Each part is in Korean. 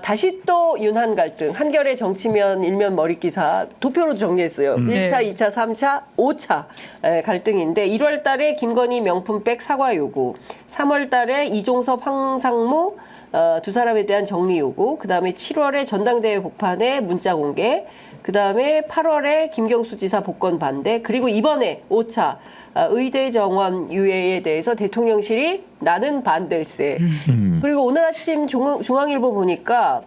다시 또 윤한 갈등, 한겨레 정치면 일면 머릿기사 도표로 정리했어요. 1차, 2차, 3차, 5차 갈등인데 1월 달에 김건희 명품백 사과 요구, 3월 달에 이종섭, 황상무 두 사람에 대한 정리 요구, 그다음에 7월에 전당대회 복판에 문자 공개, 그다음에 8월에 김경수 지사 복권 반대, 그리고 이번에 5차 의대 정원 유예에 대해서 대통령실이 나는 반댈세. 그리고 오늘 아침 중앙일보 보니까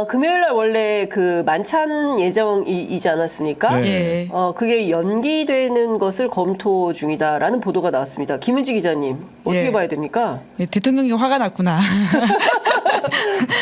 금요일 날 원래 그 만찬 예정이지 않았습니까? 네. 그게 연기되는 것을 검토 중이다라는 보도가 나왔습니다. 김은지 기자님, 어떻게 예. 봐야 됩니까? 네, 대통령이 화가 났구나.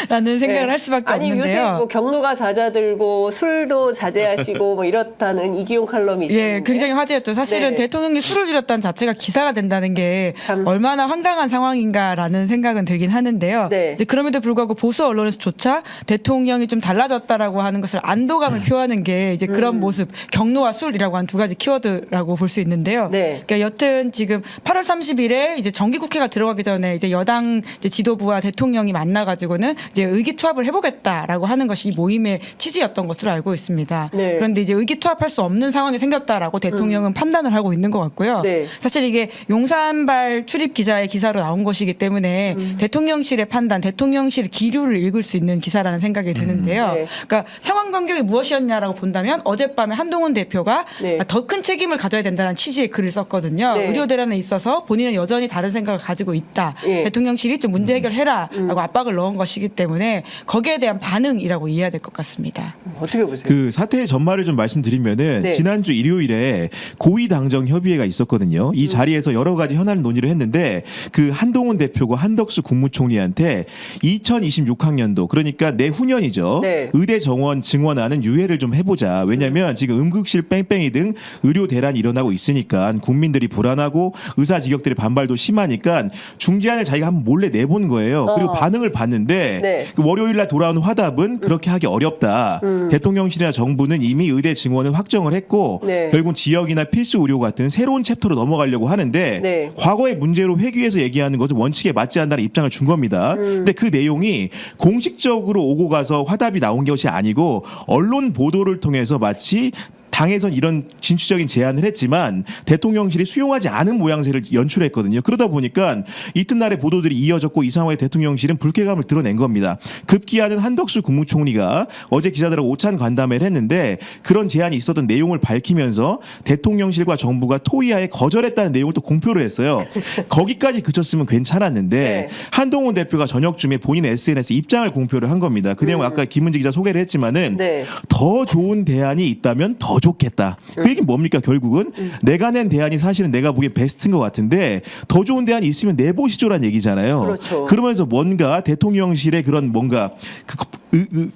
라는 생각을 할 수밖에 아니, 없는데요. 요새 뭐 경로가 잦아들고 술도 자제하시고 뭐 이렇다는 이기용 칼럼이 있었는데. 예, 굉장히 화제였죠. 사실은 네. 대통령이 술을 줄였다는 자체가 기사가 된다는 게 참. 얼마나 황당한 상황인가라는 생각은 들긴 하는데요. 네. 이제 그럼에도 불구하고 보수 언론에서조차 대통령이 좀 달라졌다라고 하는 것을 안도감을 표하는 게 이제 그런 모습, 경로와 술이라고 한 두 가지 키워드라고 볼 수 있는데요. 네. 그러니까 여튼 지금 8월 30일에 이제 정기국회가 들어가기 전에 이제 여당 이제 지도부와 대통령이 만나가지고는 이제 의기투합을 해보겠다라고 하는 것이 이 모임의 취지였던 것으로 알고 있습니다. 네. 그런데 이제 의기투합할 수 없는 상황이 생겼다라고 대통령은 판단을 하고 있는 것 같고요. 네. 사실 이게 용산발 출입 기자의 기사로 나온 것이기 때문에 대통령실의 판단, 대통령실 기류를 읽을 수 있는 기사라는 생각이 드는데요. 네. 그러니까 상황 변경이 무엇이었냐라고 본다면 어젯밤에 한동훈 대표가 네. 더 큰 책임을 가져야 된다는 취지의 글을 썼거든요. 네. 의료 대란에 있어서 본인은 여전히 다른 생각을 가지고 있다. 예. 대통령실이 좀 문제 해결해라라고 압박을 넣은 것이기 때문에 거기에 대한 반응이라고 이해해야 될 것 같습니다. 어떻게 보세요? 그 사태의 전말을 좀 말씀드리면은 네. 지난주 일요일에 고위당정 협의회가 있었거든요. 이 자리에서 여러 가지 현안 논의를 했는데 그 한동훈 대표가 한덕수 국무총리한테 2026학년도 그러니까 내후년이죠. 네. 의대 정원 증원안은 유예를 좀 해보자. 왜냐하면 지금 응급실 뺑뺑이 등 의료 대란이 일어나고 있으니까 국민들이 불안하고 의사 직역들의 반발도 심하니까 중재안을 자기가 한번 몰래 내본 거예요. 그리고 반응을 봤는데 네. 그 월요일 날 돌아온 화답은 그렇게 하기 어렵다. 대통령실이나 정부는 이미 의대 증원을 확정을 했고 네. 결국 지역이나 필수 의료 같은 새로운 챕터로 넘어가려고 하는데 네. 과거의 문제로 회귀해서 얘기하는 것은 원칙에 맞지 않는다는 입장을 준 겁니다. 근데 그 내용이 공식적으로 오고 가서 화답이 나온 것이 아니고 언론 보도를 통해서 마치 당에선 이런 진취적인 제안을 했지만 대통령실이 수용하지 않은 모양새를 연출했거든요. 그러다 보니까 이튿날에 보도들이 이어졌고 이 상황에 대통령실은 불쾌감을 드러낸 겁니다. 급기야는 한덕수 국무총리가 어제 기자들하고 오찬 간담회를 했는데 그런 제안이 있었던 내용을 밝히면서 대통령실과 정부가 토의하에 거절했다는 내용을 또 공표를 했어요. 거기까지 그쳤으면 괜찮았는데 네. 한동훈 대표가 저녁쯤에 본인의 SNS 입장을 공표를 한 겁니다. 그 내용 아까 김은지 기자 소개를 했지만은 네. 더 좋은 대안이 있다면 더 좋겠다. 그 얘기는 뭡니까 결국은 내가 낸 대안이 사실은 내가 보기엔 베스트인 것 같은데 더 좋은 대안이 있으면 내보시죠라는 얘기잖아요. 그렇죠. 그러면서 뭔가 대통령실의 그런 뭔가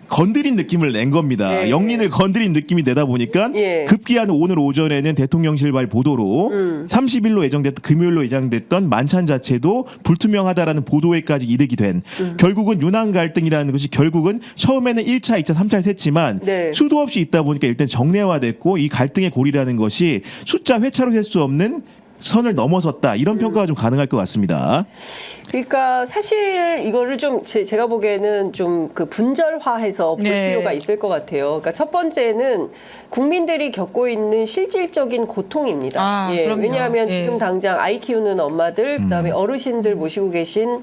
건드린 느낌을 낸 겁니다. 네. 영린을 건드린 느낌이 내다 보니까 예. 급기야는 오늘 오전에는 대통령실발 보도로 30일로 예정됐던 금요일로 예정됐던 만찬 자체도 불투명하다라는 보도에까지 이르게 된 결국은 윤한 갈등이라는 것이 결국은 처음에는 1차, 2차, 3차를 셌지만 네. 수도 없이 있다 보니까 일단 정례화됐고 이 갈등의 고리라는 것이 숫자 회차로 셀 수 없는 선을 넘어섰다. 이런 평가가 좀 가능할 것 같습니다. 그러니까 사실 이거를 좀 제가 보기에는 좀 그 분절화해서 볼 네. 필요가 있을 것 같아요. 그러니까 첫 번째는 국민들이 겪고 있는 실질적인 고통입니다. 아, 그럼요. 왜냐하면 예. 지금 당장 아이 키우는 엄마들, 그다음에 어르신들 모시고 계신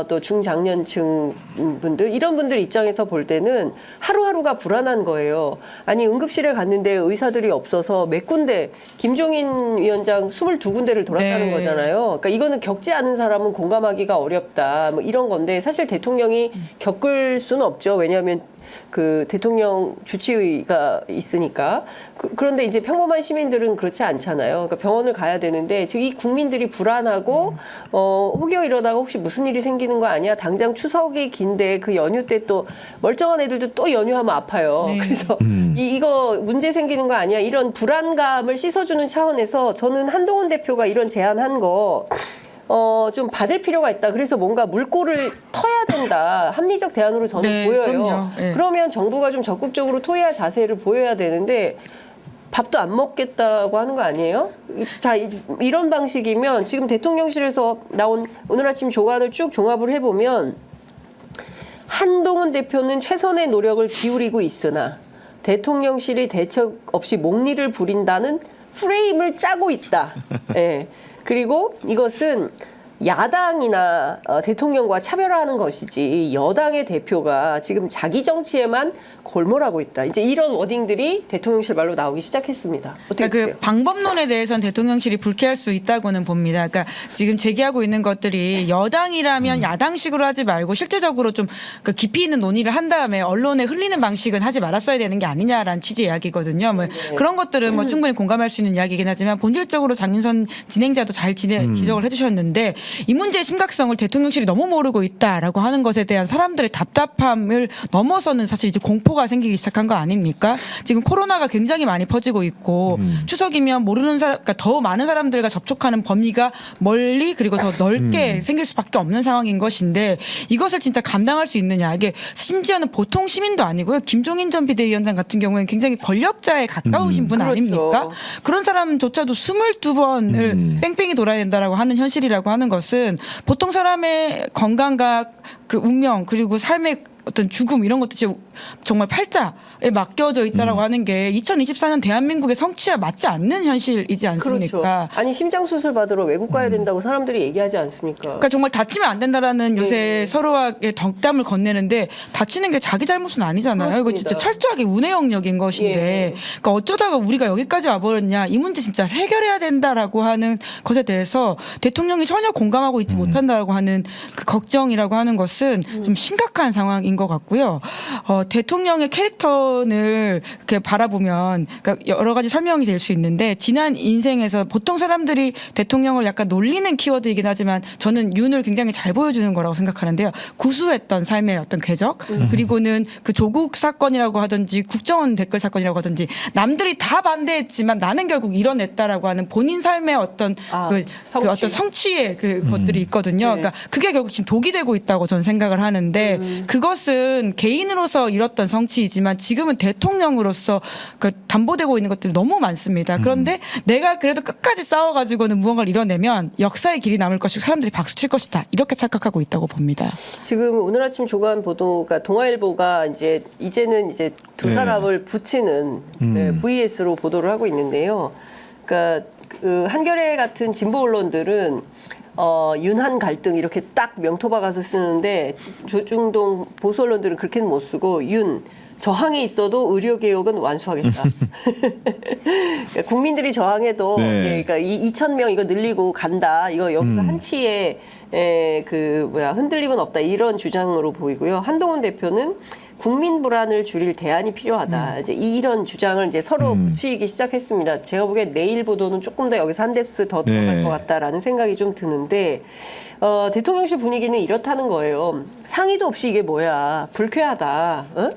또 중장년층 분들 이런 분들 입장에서 볼 때는 하루하루가 불안한 거예요. 아니 응급실에 갔는데 의사들이 없어서 몇 군데 김종인 위원장 22군데를 돌았다는 네. 거잖아요. 그러니까 이거는 겪지 않은 사람은 공감하기가 어렵다. 뭐 이런 건데 사실 대통령이 겪을 수는 없죠. 왜냐하면 그 대통령 주치의가 있으니까. 그런데 이제 평범한 시민들은 그렇지 않잖아요. 그러니까 병원을 가야 되는데 지금 이 국민들이 불안하고 혹여 이러다가 혹시 무슨 일이 생기는 거 아니야? 당장 추석이 긴데 그 연휴 때 또 멀쩡한 애들도 또 연휴하면 아파요. 네. 그래서 이거 문제 생기는 거 아니야? 이런 불안감을 씻어주는 차원에서 저는 한동훈 대표가 이런 제안한 거 좀 받을 필요가 있다. 그래서 뭔가 물꼬를 터야 된다. 합리적 대안으로 저는 네, 보여요. 그럼요. 네. 그러면 정부가 좀 적극적으로 토의할 자세를 보여야 되는데 밥도 안 먹겠다고 하는 거 아니에요? 자, 이런 방식이면 지금 대통령실에서 나온 오늘 아침 조간을 쭉 종합을 해보면 한동훈 대표는 최선의 노력을 기울이고 있으나 대통령실이 대책 없이 목리를 부린다는 프레임을 짜고 있다. 예. 그리고 이것은 야당이나 대통령과 차별화하는 것이지 여당의 대표가 지금 자기 정치에만 골몰하고 있다. 이제 이런 워딩들이 대통령실 말로 나오기 시작했습니다. 어떻게 그러니까 그 방법론에 대해서는 대통령실이 불쾌할 수 있다고는 봅니다. 그러니까 지금 제기하고 있는 것들이 여당이라면 야당식으로 하지 말고 실제적으로 좀 깊이 있는 논의를 한 다음에 언론에 흘리는 방식은 하지 말았어야 되는 게 아니냐라는 취지의 이야기거든요. 뭐 그런 것들은 뭐 충분히 공감할 수 있는 이야기이긴 하지만 본질적으로 장윤선 진행자도 잘 지적을 해주셨는데 이 문제의 심각성을 대통령실이 너무 모르고 있다라고 하는 것에 대한 사람들의 답답함을 넘어서는 사실 이제 공포가 생기기 시작한 거 아닙니까? 지금 코로나가 굉장히 많이 퍼지고 있고 추석이면 모르는 사람, 그러니까 더 많은 사람들과 접촉하는 범위가 멀리 그리고 더 넓게 생길 수밖에 없는 상황인 것인데 이것을 진짜 감당할 수 있느냐? 이게 심지어는 보통 시민도 아니고요. 김종인 전 비대위원장 같은 경우에는 굉장히 권력자에 가까우신 분 그렇죠. 아닙니까? 그런 사람조차도 22번을 뺑뺑이 돌아야 된다라고 하는 현실이라고 하는 것은 보통 사람의 건강과 그 운명 그리고 삶의 어떤 죽음 이런 것도 정말 팔자에 맡겨져 있다라고 하는 게 2024년 대한민국의 성취와 맞지 않는 현실이지 않습니까? 그렇죠. 아니 심장 수술 받으러 외국 가야 된다고 사람들이 얘기하지 않습니까? 그러니까 정말 다치면 안 된다라는 요새 서로에게 덕담을 건네는데 다치는 게 자기 잘못은 아니잖아요. 그렇습니다. 이거 진짜 철저하게 운의 영역인 것인데 그러니까 어쩌다가 우리가 여기까지 와버렸냐 이 문제 진짜 해결해야 된다라고 하는 것에 대해서 대통령이 전혀 공감하고 있지 못한다라고 하는 그 걱정이라고 하는 것은 좀 심각한 상황인 것 같고요. 대통령의 캐릭터를 이렇게 바라보면 그러니까 여러 가지 설명이 될 수 있는데 지난 인생에서 보통 사람들이 대통령을 약간 놀리는 키워드이긴 하지만 저는 윤을 굉장히 잘 보여주는 거라고 생각하는데요. 구수했던 삶의 어떤 궤적 그리고는 그 조국 사건이라고 하든지 국정원 댓글 사건이라고 하든지 남들이 다 반대했지만 나는 결국 이뤄냈다라고 하는 본인 삶의 어떤 그 성취. 어떤 성취의 그 것들이 있거든요. 그러니까 그게 결국 지금 독이 되고 있다고 저는 생각을 하는데 그것은 개인으로서 이뤘던 성취이지만 지금은 대통령으로서 그 담보되고 있는 것들이 너무 많습니다. 그런데 내가 그래도 끝까지 싸워가지고는 무언가를 이뤄내면 역사의 길이 남을 것이고 사람들이 박수 칠 것이다. 이렇게 착각하고 있다고 봅니다. 지금 오늘 아침 조간 보도가 동아일보가 이제는 두 네. 사람을 붙이는 VS로 보도를 하고 있는데요. 그러니까 그 한겨레 같은 진보 언론들은 윤한 갈등 이렇게 딱 명토 박아서 쓰는데 조중동 보수 언론들은 그렇게는 못 쓰고 저항이 있어도 의료개혁은 완수하겠다. 그러니까 국민들이 저항해도 네. 그러니까 2,000명 이거 늘리고 간다. 이거 여기서 한치의 흔들림은 없다. 이런 주장으로 보이고요. 한동훈 대표는 국민 불안을 줄일 대안이 필요하다. 이제 이런 주장을 이제 서로 붙이기 시작했습니다. 제가 보기에 내일 보도는 조금 더 여기서 한 뎁스 더 들어갈 것 같다라는 생각이 좀 드는데 대통령실 분위기는 이렇다는 거예요. 상의도 없이 이게 뭐야. 불쾌하다. 어?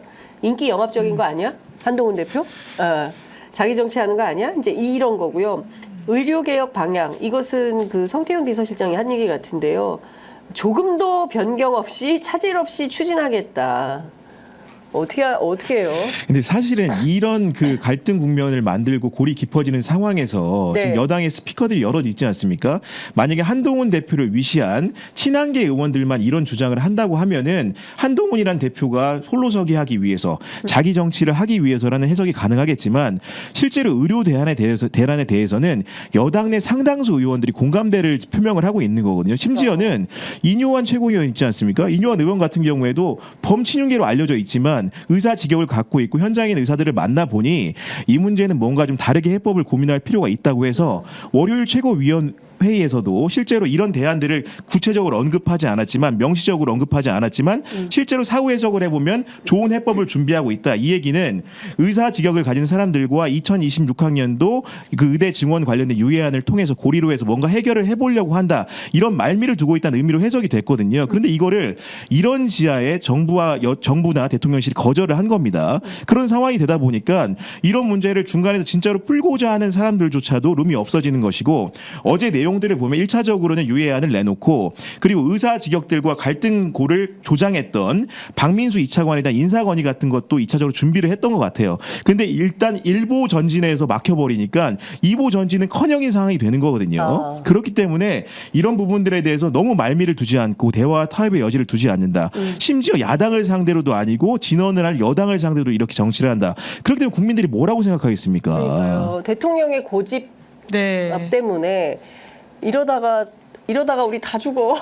인기 영합적인 거 아니야? 한동훈 대표? 자기 정치하는 거 아니야? 이제 이런 거고요. 의료개혁 방향. 이것은 그 성태훈 비서실장이 한 얘기 같은데요. 조금도 변경 없이 차질 없이 추진하겠다. 어떻게 해요? 근데 사실은 이런 그 갈등 국면을 만들고 골이 깊어지는 상황에서 네. 지금 여당의 스피커들이 여럿 있지 않습니까? 만약에 한동훈 대표를 위시한 친한계 의원들만 이런 주장을 한다고 하면은 한동훈이란 대표가 홀로서기 하기 위해서 자기 정치를 하기 위해서라는 해석이 가능하겠지만 실제로 의료 대란에 대해서는 여당 내 상당수 의원들이 공감대를 표명을 하고 있는 거거든요. 심지어는 이뇨한 최고위원 있지 않습니까? 이뇨한 의원 같은 경우에도 범친윤계로 알려져 있지만 의사 직역을 갖고 있고 현장에 있는 의사들을 만나보니 이 문제는 뭔가 좀 다르게 해법을 고민할 필요가 있다고 해서 월요일 최고위원 회의에서도 실제로 이런 대안들을 구체적으로 언급하지 않았지만 명시적으로 언급하지 않았지만 실제로 사후 해석을 해보면 좋은 해법을 준비하고 있다. 이 얘기는 의사 직역을 가진 사람들과 2026학년도 그 의대 증원 관련된 유예안을 통해서 고리로 해서 뭔가 해결을 해보려고 한다. 이런 말미를 두고 있다는 의미로 해석이 됐거든요. 그런데 이거를 이런 지하에 정부나 대통령실이 거절을 한 겁니다. 그런 상황이 되다 보니까 이런 문제를 중간에서 진짜로 풀고자 하는 사람들조차도 룸이 없어지는 것이고 어제 내용 내용들을 보면 1차적으로는 유예안을 내놓고 그리고 의사 직역들과 갈등고를 조장했던 박민수 2차관에 대한 인사건의 같은 것도 2차적으로 준비를 했던 것 같아요. 근데 일단 1보 전진에서 막혀버리니까 2보 전진은 커녕인 상황이 되는 거거든요. 그렇기 때문에 이런 부분들에 대해서 너무 말미를 두지 않고 대화 타협의 여지를 두지 않는다. 심지어 야당을 상대로도 아니고 진언을 할 여당을 상대로 이렇게 정치를 한다. 그렇기 때문에 국민들이 뭐라고 생각하겠습니까? 그러니까요. 대통령의 고집 네. 때문에 이러다가 우리 다 죽어.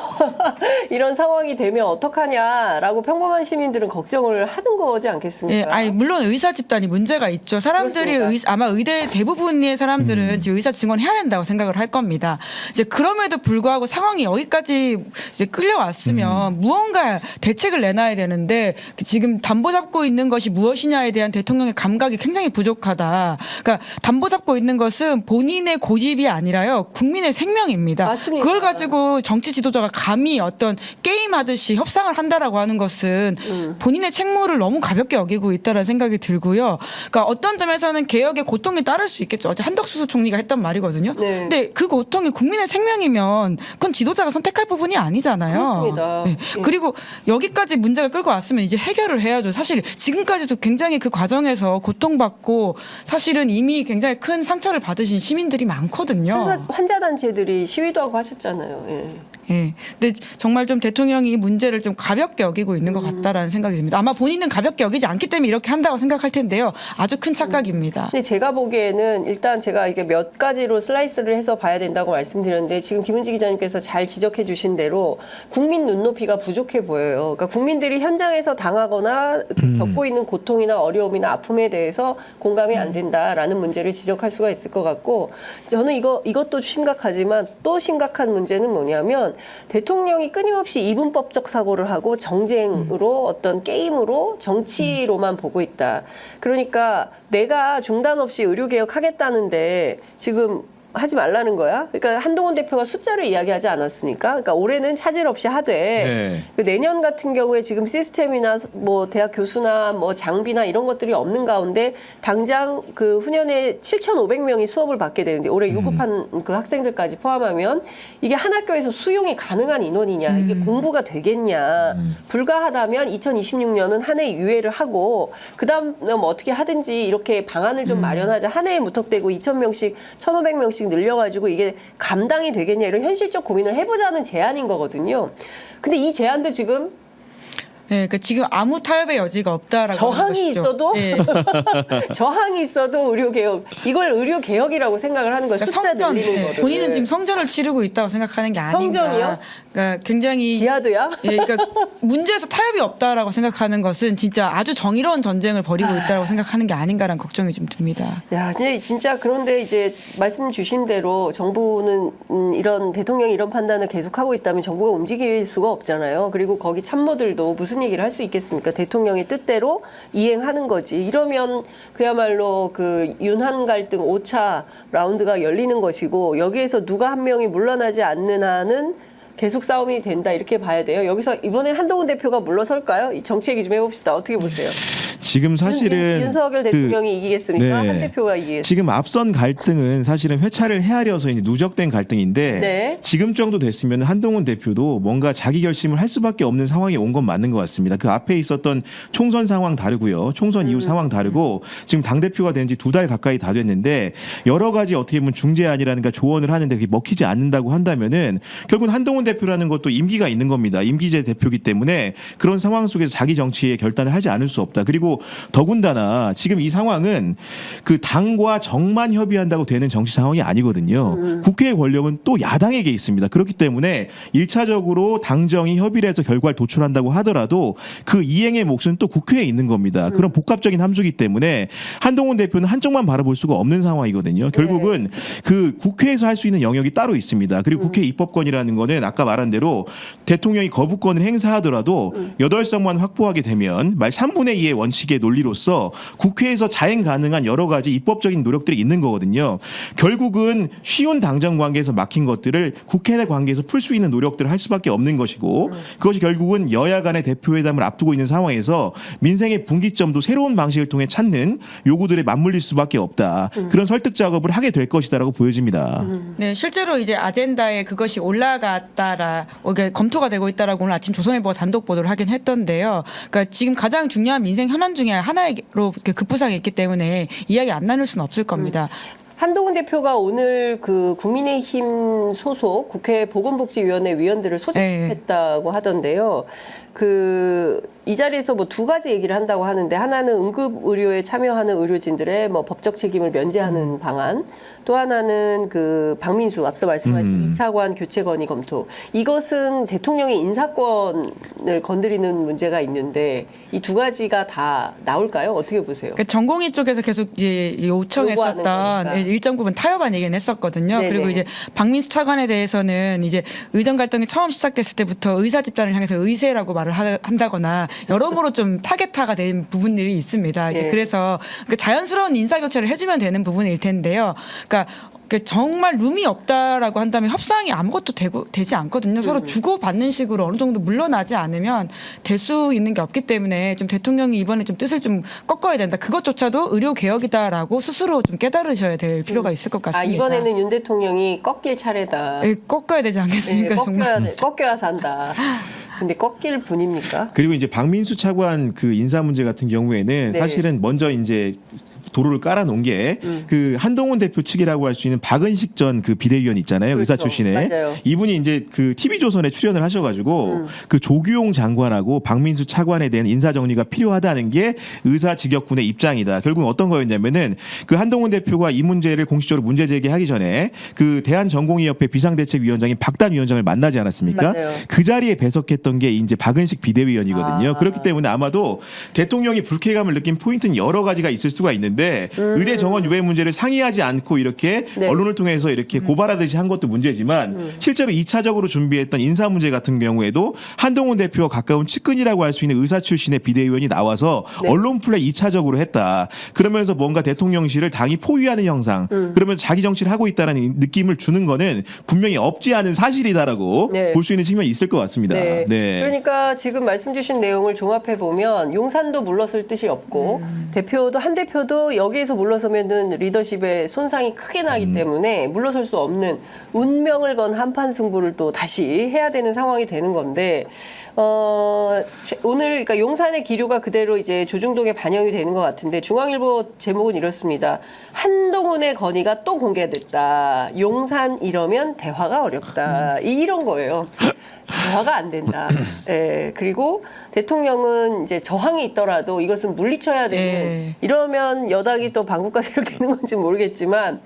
이런 상황이 되면 어떡하냐라고 평범한 시민들은 걱정을 하는 거지 않겠습니까? 예, 아니 물론 의사 집단이 문제가 있죠. 사람들이 그렇습니다. 아마 의대 대부분의 사람들은 지금 의사 증언해야 된다고 생각을 할 겁니다. 이제 그럼에도 불구하고 상황이 여기까지 이제 끌려왔으면 무언가 대책을 내놔야 되는데 지금 담보 잡고 있는 것이 무엇이냐에 대한 대통령의 감각이 굉장히 부족하다. 그러니까 담보 잡고 있는 것은 본인의 고집이 아니라요, 국민의 생명입니다. 맞습니다. 그걸 가지고 정치 지도자가 감히 어떤 게임하듯이 협상을 한다라고 하는 것은 본인의 책무를 너무 가볍게 여기고 있다는 생각이 들고요. 그러니까 어떤 점에서는 개혁의 고통이 따를 수 있겠죠. 어제 한덕수 총리가 했던 말이거든요. 네. 근데 그 고통이 국민의 생명이면 그건 지도자가 선택할 부분이 아니잖아요. 그렇습니다. 네. 예. 그리고 여기까지 문제가 끌고 왔으면 이제 해결을 해야죠. 사실 지금까지도 굉장히 그 과정에서 고통받고 사실은 이미 굉장히 큰 상처를 받으신 시민들이 많거든요. 환자 단체들이 시위도 하고 하셨잖아요. 예. 예. 근데 정말 좀 대통령이 이 문제를 좀 가볍게 여기고 있는 것 같다라는 생각이 듭니다. 아마 본인은 가볍게 여기지 않기 때문에 이렇게 한다고 생각할 텐데요. 아주 큰 착각입니다. 근데 제가 보기에는 일단 제가 이게 몇 가지로 슬라이스를 해서 봐야 된다고 말씀드렸는데 지금 김은지 기자님께서 잘 지적해 주신 대로 국민 눈높이가 부족해 보여요. 그러니까 국민들이 현장에서 당하거나 겪고 있는 고통이나 어려움이나 아픔에 대해서 공감이 안 된다라는 문제를 지적할 수가 있을 것 같고, 저는 이것도 심각하지만 또 심각한 문제는 뭐냐면 대통령이 끊임없이 이분법적 사고를 하고 정쟁으로 어떤 게임으로 정치로만 보고 있다. 그러니까 내가 중단 없이 의료개혁 하겠다는데 지금 하지 말라는 거야. 그러니까 한동훈 대표가 숫자를 이야기하지 않았습니까? 그러니까 올해는 차질 없이 하되 네. 그 내년 같은 경우에 지금 시스템이나 뭐 대학 교수나 뭐 장비나 이런 것들이 없는 가운데 당장 그 후년에 7,500명이 수업을 받게 되는데 올해 유급한 그 학생들까지 포함하면 이게 한 학교에서 수용이 가능한 인원이냐, 이게 공부가 되겠냐. 불가하다면 2026년은 한 해 유예를 하고 그다음 뭐 어떻게 하든지 이렇게 방안을 좀 마련하자. 한 해에 무턱대고 2,000명씩 1,500명씩 늘려가지고 이게 감당이 되겠냐, 이런 현실적 고민을 해보자는 제안인 거거든요. 근데 이 제안도 지금 네, 그러니까 지금 아무 타협의 여지가 없다라고 하는 저항이 것이죠. 있어도 네. 저항이 있어도 의료개혁, 이걸 의료개혁이라고 생각을 하는 거예요. 그러니까 숫자 성전, 늘리는 네. 거를. 본인은 지금 성전을 치르고 있다고 생각하는 게 아닌가. 성전이요? 그러니까 굉장히 지하드야? 예, 그러니까 문제에서 타협이 없다라고 생각하는 것은 진짜 아주 정의로운 전쟁을 벌이고 있다고 생각하는 게 아닌가라는 걱정이 좀 듭니다. 야, 이제 진짜 그런데 이제 말씀 주신 대로 정부는 이런 대통령이 이런 판단을 계속하고 있다면 정부가 움직일 수가 없잖아요. 그리고 거기 참모들도 무슨 얘기를 할 수 있겠습니까? 대통령의 뜻대로 이행하는 거지. 이러면 그야말로 그 윤한 갈등 5차 라운드가 열리는 것이고, 여기에서 누가 한 명이 물러나지 않는 한은 계속 싸움이 된다, 이렇게 봐야 돼요. 여기서 이번엔 한동훈 대표가 물러설까요? 이 정치 얘기 좀 해봅시다. 어떻게 보세요? 지금 사실은 윤석열 대통령이 이기겠습니까? 네. 한 대표가 이기겠습니까? 지금 앞선 갈등은 사실은 회차를 헤아려서 이제 누적된 갈등인데 네. 지금 정도 됐으면 한동훈 대표도 뭔가 자기 결심을 할 수밖에 없는 상황이 온 건 맞는 것 같습니다. 그 앞에 있었던 총선 상황 다르고요. 총선 이후 상황 다르고 지금 당대표가 된 지 2달 가까이 다 됐는데 여러 가지 어떻게 보면 중재안이라든가 조언을 하는데 그게 먹히지 않는다고 한다면은 결국은 한동훈 대표라는 것도 임기가 있는 겁니다. 임기제 대표기 때문에 그런 상황 속에서 자기 정치에 결단을 하지 않을 수 없다. 그리고 더군다나 지금 이 상황은 그 당과 정만 협의한다고 되는 정치 상황이 아니거든요. 국회의 권력은 또 야당에게 있습니다. 그렇기 때문에 1차적으로 당정이 협의를 해서 결과를 도출한다고 하더라도 그 이행의 몫은 또 국회에 있는 겁니다. 그런 복합적인 함수기 때문에 한동훈 대표는 한쪽만 바라볼 수가 없는 상황이거든요. 결국은 그 국회에서 할 수 있는 영역이 따로 있습니다. 그리고 국회 입법권이라는 거는 아까 말한 대로 대통령이 거부권을 행사하더라도 8석만 확보하게 되면 말 3분의 2의 원칙이 방식의 논리로서 국회에서 자행 가능한 여러 가지 입법적인 노력들이 있는 거거든요. 결국은 쉬운 당정 관계에서 막힌 것들을 국회 내 관계에서 풀 수 있는 노력들을 할 수밖에 없는 것이고 그것이 결국은 여야 간의 대표회담을 앞두고 있는 상황에서 민생의 분기점도 새로운 방식을 통해 찾는 요구들에 맞물릴 수밖에 없다. 그런 설득 작업을 하게 될 것이다라고 보여집니다. 네, 실제로 이제 아젠다에 그것이 올라갔다라, 그러니까 검토가 되고 있다라고 오늘 아침 조선일보가 단독 보도를 하긴 했던데요. 그러니까 지금 가장 중요한 민생 현안 중에 하나로 급부상이 있기 때문에 이야기 안 나눌 수는 없을 겁니다. 한동훈 대표가 오늘 그 국민의힘 소속 국회 보건복지위원회 위원들을 소집했다고 하던데요. 이 자리에서 뭐 두 가지 얘기를 한다고 하는데 하나는 응급의료에 참여하는 의료진들의 뭐 법적 책임을 면제하는 방안, 또 하나는 그 박민수 앞서 말씀하신 2차관 교체 건의 검토. 이것은 대통령의 인사권을 건드리는 문제가 있는데 이 두 가지가 다 나올까요? 어떻게 보세요? 그러니까 전공의 쪽에서 계속 이제 요청했었던 1.9분 타협안 얘기는 했었거든요. 네네. 그리고 이제 박민수 차관에 대해서는 이제 의정 갈등이 처음 시작됐을 때부터 의사 집단을 향해서 의세라고 말을 한다거나 여러모로 좀 타겟화가 된 부분들이 있습니다. 이제 예. 그래서 그 자연스러운 인사 교체를 해주면 되는 부분일 텐데요. 그러니까 정말 룸이 없다라고 한다면 협상이 아무것도 되지 않거든요. 서로 주고받는 식으로 어느 정도 물러나지 않으면 될 수 있는 게 없기 때문에 좀 대통령이 이번에 좀 뜻을 좀 꺾어야 된다. 그것조차도 의료 개혁이다라고 스스로 좀 깨달으셔야 될 필요가 있을 것 같습니다. 이번에는 윤 대통령이 꺾일 차례다. 네, 꺾어야 되지 않겠습니까? 정말. 꺾여야 산다. 근데 꺾일 분입니까? 그리고 이제 박민수 차관 그 인사 문제 같은 경우에는 네. 사실은 먼저 이제 도로를 깔아놓은 게 그 한동훈 대표 측이라고 할 수 있는 박은식 전 그 비대위원 있잖아요. 그렇죠. 의사 출신의. 맞아요. 이분이 이제 그 TV조선에 출연을 하셔가지고 그 조규용 장관하고 박민수 차관에 대한 인사 정리가 필요하다는 게 의사 직역군의 입장이다. 결국은 어떤 거였냐면은 그 한동훈 대표가 이 문제를 공식적으로 문제 제기하기 전에 그 대한전공의협회 비상대책위원장인 박단 위원장을 만나지 않았습니까? 맞아요. 그 자리에 배석했던 게 이제 박은식 비대위원이거든요. 그렇기 때문에 아마도 대통령이 불쾌감을 느낀 포인트는 여러 가지가 있을 수가 있는데 의대 정원 유예 문제를 상의하지 않고 이렇게 네. 언론을 통해서 이렇게 고발하듯이 한 것도 문제지만 실제로 2차적으로 준비했던 인사 문제 같은 경우에도 한동훈 대표와 가까운 측근이라고 할 수 있는 의사 출신의 비대위원이 나와서 네. 언론 플레이 2차적으로 했다. 그러면서 뭔가 대통령실을 당이 포위하는 형상, 그러면서 자기 정치를 하고 있다는 느낌을 주는 거는 분명히 없지 않은 사실이다라고 네. 볼 수 있는 측면이 있을 것 같습니다. 네. 네. 그러니까 지금 말씀 주신 내용을 종합해 보면 용산도 물러설 뜻이 없고 대표도 한 대표도 여기에서 물러서면은 리더십에 손상이 크게 나기 때문에 물러설 수 없는 운명을 건 한판 승부를 또 다시 해야 되는 상황이 되는 건데 오늘 그러니까 용산의 기류가 그대로 이제 조중동에 반영이 되는 것 같은데 중앙일보 제목은 이렇습니다. 한동훈의 건의가 또 공개됐다. 용산 이러면 대화가 어렵다. 이런 거예요. 대화가 안 된다. 예, 그리고 대통령은 이제 저항이 있더라도 이것은 물리쳐야 되는 네. 이러면 여당이 또 방구까지 이렇게 되는 건지 모르겠지만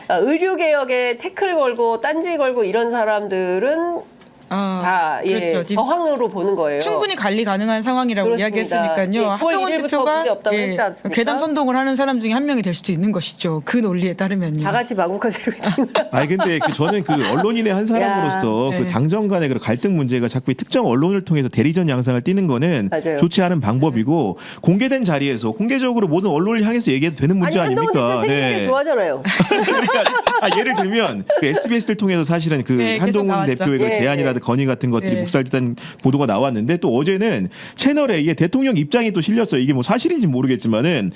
의료개혁에 태클 걸고 딴지 걸고 이런 사람들은 다 그렇죠. 지금 저항으로 보는 거예요. 충분히 관리 가능한 상황이라고 그렇습니다. 이야기했으니까요. 예, 9월 한동훈 1일부터 대표가 문제 없다고 했지 않습니까? 괴담 선동을 하는 사람 중에 한 명이 될 수도 있는 것이죠. 그 논리에 따르면요. 다 같이 방구까지 이렇게 되는 아니 근데 저는 그 언론인의 한 사람으로서 야, 그 네. 당정 간의 그 갈등 문제가 자꾸 특정 언론을 통해서 대리전 양상을 띠는 거는 맞아요. 좋지 않은 방법이고 공개된 자리에서 공개적으로 모든 언론을 향해서 얘기해도 되는 문제 아니 한동훈 아닙니까? 대표 생일이 좋아하잖아요. 그러니까 예를 들면 그 SBS를 통해서 사실은 그 네, 계속 한동훈 나왔죠. 대표의 그 예, 제안이라든 건의 같은 것들이 예. 묵살됐다는 보도가 나왔는데 또 어제는 채널에 이게 대통령 입장이 또 실렸어요. 이게 뭐 사실인지 모르겠지만은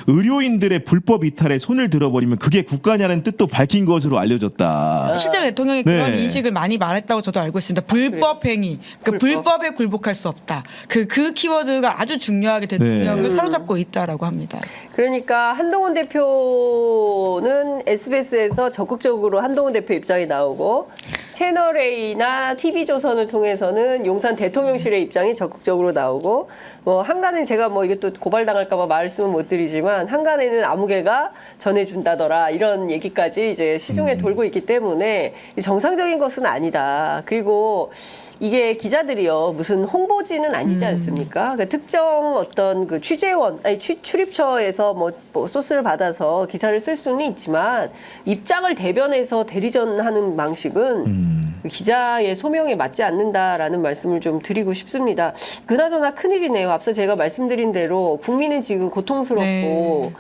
의료인들의 불법 이탈에 손을 들어버리면 그게 국가냐는 뜻도 밝힌 것으로 알려졌다. 실제로 대통령이 네. 그런 인식을 많이 말했다고 저도 알고 있습니다. 불법 행위, 그러니까 불법에 굴복할 수 없다. 그 키워드가 아주 중요하게 대통령을 사로잡고 있다라고 합니다. 그러니까 한동훈 대표는 SBS에서 적극적으로 한동훈 대표 입장이 나오고 채널A나 TV조선을 통해서는 용산 대통령실의 입장이 적극적으로 나오고 뭐 한간은 제가 뭐 이게 또 고발당할까 봐 말씀은 못 드리지만 한간에는 아무개가 전해준다더라 이런 얘기까지 이제 시중에 돌고 있기 때문에 정상적인 것은 아니다. 그리고 이게 기자들이요 무슨 홍보지는 아니지 않습니까? 그러니까 특정 어떤 그 취재원 아니 출입처에서 뭐 소스를 받아서 기사를 쓸 수는 있지만 입장을 대변해서 대리전하는 방식은 기자의 소명에 맞지 않는다라는 말씀을 좀 드리고 싶습니다. 그나저나 큰일이네요. 앞서 제가 말씀드린 대로 국민은 지금 고통스럽고 네.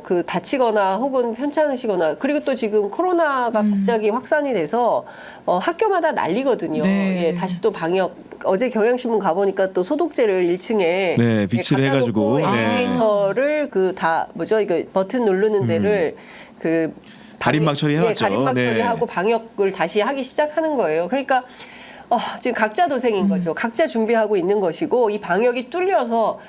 그 다치거나 혹은 편찮으시거나 그리고 또 지금 코로나가 갑자기 확산이 돼서 학교마다 난리거든요. 네. 예, 다시 또 방역 어제 경향신문 가보니까 또 소독제를 1층에 네, 비치를 해가지고. 네. 엘리베이터를 그 다 뭐죠 이거 버튼 누르는 데를 그 가림막 처리해왔죠. 가림막 네. 처리하고 방역을 다시 하기 시작하는 거예요. 그러니까 지금 각자 도생인 거죠. 각자 준비하고 있는 것이고 이 방역이 뚫려서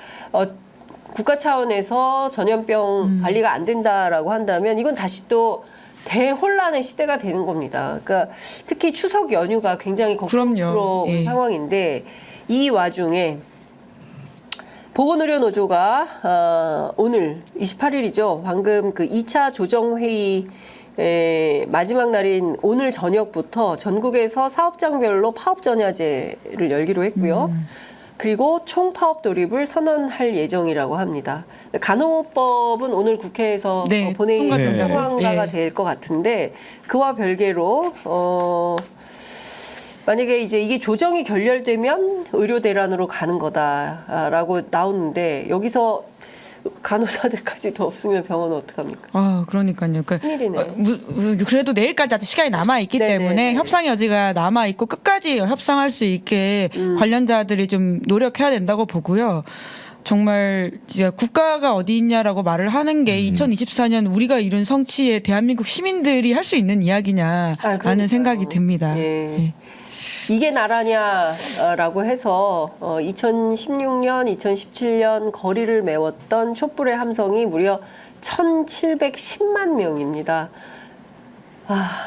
국가 차원에서 전염병 관리가 안 된다라고 한다면 이건 다시 또 대혼란의 시대가 되는 겁니다. 그러니까 특히 추석 연휴가 굉장히 걱정스러운 그럼요. 예. 상황인데 이 와중에 보건의료노조가 오늘 28일이죠. 방금 그 2차 조정회의 마지막 날인 오늘 저녁부터 전국에서 사업장별로 파업전야제를 열기로 했고요. 그리고 총파업 돌입을 선언할 예정이라고 합니다. 간호법은 오늘 국회에서 네, 본회의 통과된다고요. 통과가 예. 될 것 같은데 그와 별개로 만약에 이제 이게 조정이 결렬되면 의료 대란으로 가는 거다라고 나오는데 여기서 간호사들까지도 없으면 병원은 어떡합니까? 아, 그러니까요. 큰일이네요. 그래도 내일까지 아직 시간이 남아 있기 네네. 때문에 협상 여지가 남아 있고 끝까지 협상할 수 있게 관련자들이 좀 노력해야 된다고 보고요. 정말 진짜 국가가 어디 있냐라고 말을 하는 게 2024년 우리가 이룬 성취에 대한민국 시민들이 할 수 있는 이야기냐라는 그러니까요. 생각이 듭니다. 예. 예. 이게 나라냐라고 해서 2016년, 2017년 거리를 메웠던 촛불의 함성이 무려 1,710만 명입니다.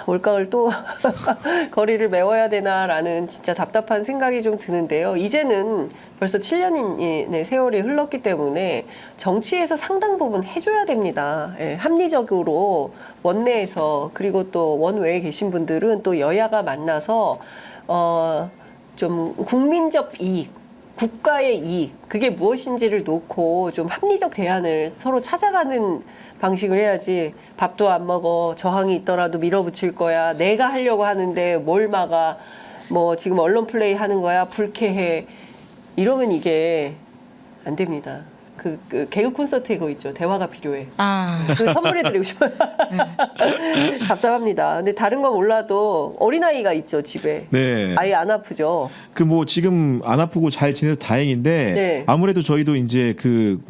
올가을 또 거리를 메워야 되나라는 진짜 답답한 생각이 좀 드는데요. 이제는 벌써 7년의 세월이 흘렀기 때문에 정치에서 상당 부분 해줘야 됩니다. 예, 합리적으로 원내에서 그리고 또 원외에 계신 분들은 또 여야가 만나서 좀 국민적 이익, 국가의 이익, 그게 무엇인지를 놓고 좀 합리적 대안을 서로 찾아가는 방식을 해야지 밥도 안 먹어, 저항이 있더라도 밀어붙일 거야, 내가 하려고 하는데 뭘 막아, 뭐 지금 언론 플레이 하는 거야, 불쾌해. 이러면 이게 안 됩니다. 그 개그 콘서트에 그거 있죠. 대화가 필요해. 그 선물해드리고 싶어요. 답답합니다. 근데 다른 건 몰라도 어린아이가 있죠, 집에. 네. 아예 안 아프죠. 그 뭐 지금 안 아프고 잘 지내서 다행인데 네. 아무래도 저희도 이제 그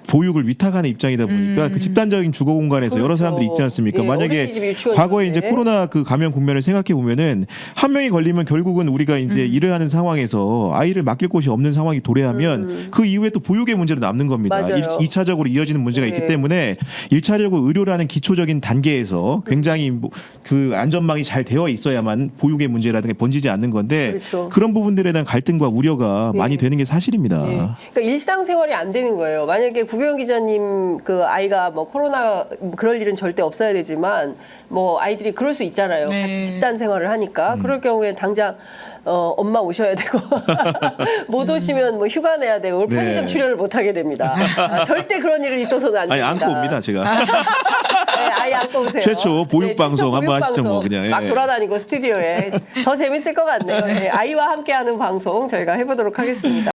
보육을 위탁하는 입장이다 보니까 그 집단적인 주거 공간에서 여러 그렇죠. 사람들이 있지 않습니까? 예, 만약에 어린이집 유치원인데. 과거에 이제 코로나 그 감염 국면을 생각해 보면은 한 명이 걸리면 결국은 우리가 이제 일을 하는 상황에서 아이를 맡길 곳이 없는 상황이 도래하면 그 이후에 또 보육의 문제로 남는 겁니다. 맞아요. 2차적으로 이어지는 문제가 네. 있기 때문에 1차적으로 의료라는 기초적인 단계에서 굉장히 그 안전망이 잘 되어 있어야만 보육의 문제라든가 번지지 않는 건데 그렇죠. 그런 부분들에 대한 갈등과 우려가 많이 되는 게 사실입니다. 예. 그러니까 일상생활이 안 되는 거예요. 만약에 구교영 기자님 그 아이가 뭐 코로나 그럴 일은 절대 없어야 되지만 뭐 아이들이 그럴 수 있잖아요. 네. 같이 집단 생활을 하니까 그럴 경우에 당장 엄마 오셔야 되고 못 오시면 뭐 휴가 내야 되고 네. 편의점 출연을 못 하게 됩니다. 절대 그런 일은 있어서는 안 아니 됩니다. 안고 옵니다 제가. 네, 아예 안고 오세요. 최초 보육 방송 한번 하시죠, 뭐 그냥. 막 예. 돌아다니고 스튜디오에 더 재밌을 것 같네요. 네, 아이와 함께하는 방송 저희가 해보도록 하겠습니다.